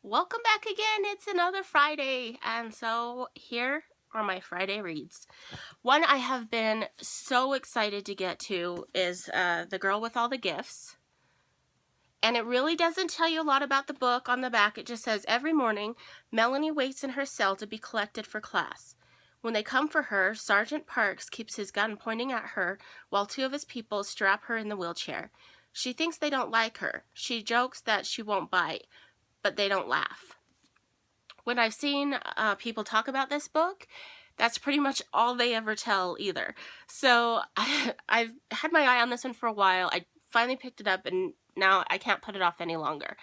Welcome back again. It's another Friday, and so here are my Friday reads. One I have been so excited to get to is The Girl with All the Gifts. And it really doesn't tell you a lot about the book on the back. It just says, every morning, Melanie waits in her cell to be collected for class. When they come for her, Sergeant Parks keeps his gun pointing at her while two of his people strap her in the wheelchair. She thinks they don't like her. She jokes that she won't bite, but they don't laugh. When I've seen people talk about this book, that's pretty much all they ever tell either. So I've had my eye on this one for a while. I finally picked it up and now I can't put it off any longer.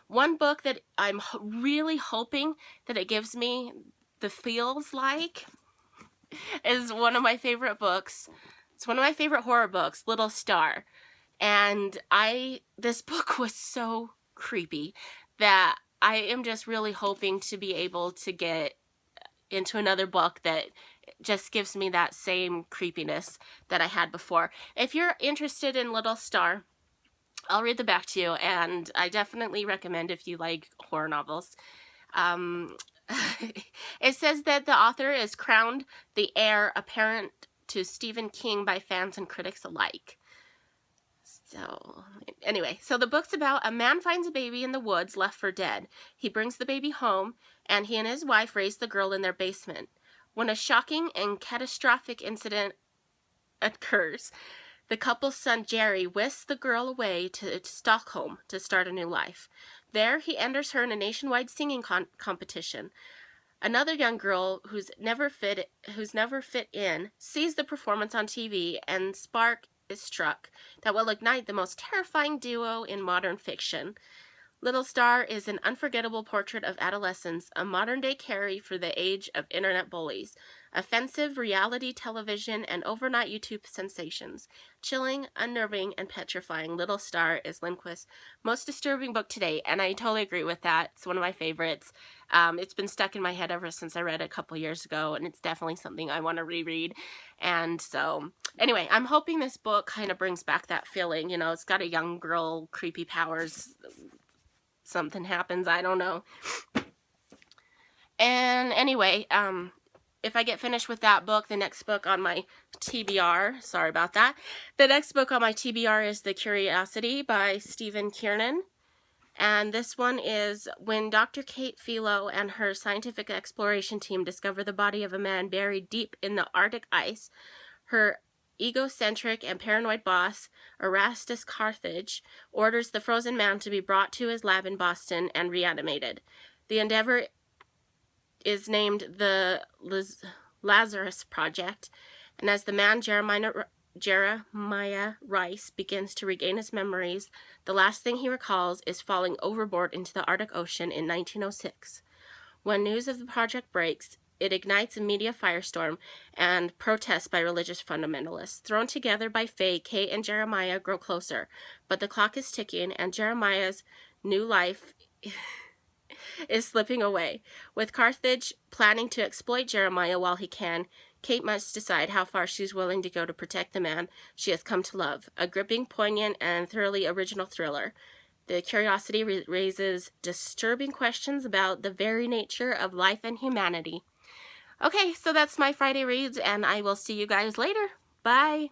One book that I'm really hoping that it gives me the feels like is one of my favorite books. It's one of my favorite horror books, Little Star. And this book was so creepy that I am just really hoping to be able to get into another book that just gives me that same creepiness that I had before. If you're interested in Little Star, I'll read the back to you, and I definitely recommend if you like horror novels. It says that the author is crowned the heir apparent to Stephen King by fans and critics alike. So, anyway, so the book's about a man finds a baby in the woods left for dead. He brings the baby home, and he and his wife raise the girl in their basement. When a shocking and catastrophic incident occurs, the couple's son Jerry whisks the girl away to Stockholm to start a new life. There, he enters her in a nationwide singing competition. Another young girl who's never fit in sees the performance on TV, and spark is struck that will ignite the most terrifying duo in modern fiction. Little Star is an unforgettable portrait of adolescence, a modern-day Carrie for the age of internet bullies, offensive reality television, and overnight YouTube sensations. Chilling, unnerving, and petrifying, Little Star is Lindquist's most disturbing book to date, and I totally agree with that. It's one of my favorites. It's been stuck in my head ever since I read it a couple years ago, and it's definitely something I want to reread. And so, anyway, I'm hoping this book kind of brings back that feeling. You know, it's got a young girl, creepy powers, something happens, I don't know. And anyway, if I get finished with that book, the next book on my TBR, sorry about that, the next book on my TBR is The Curiosity by Stephen Kiernan. And this one is when Dr. Kate Philo and her scientific exploration team discover the body of a man buried deep in the Arctic ice, her egocentric and paranoid boss, Erastus Carthage, orders the frozen man to be brought to his lab in Boston and reanimated. The endeavor is named the Lazarus Project, and as the man Jeremiah Rice begins to regain his memories, the last thing he recalls is falling overboard into the Arctic Ocean in 1906. When news of the project breaks, it ignites a media firestorm and protests by religious fundamentalists. Thrown together by fate, Kate and Jeremiah grow closer, but the clock is ticking and Jeremiah's new life is slipping away. With Carthage planning to exploit Jeremiah while he can, Kate must decide how far she's willing to go to protect the man she has come to love. A gripping, poignant, and thoroughly original thriller. The Curiosity raises disturbing questions about the very nature of life and humanity. Okay, so that's my Friday reads, and I will see you guys later. Bye!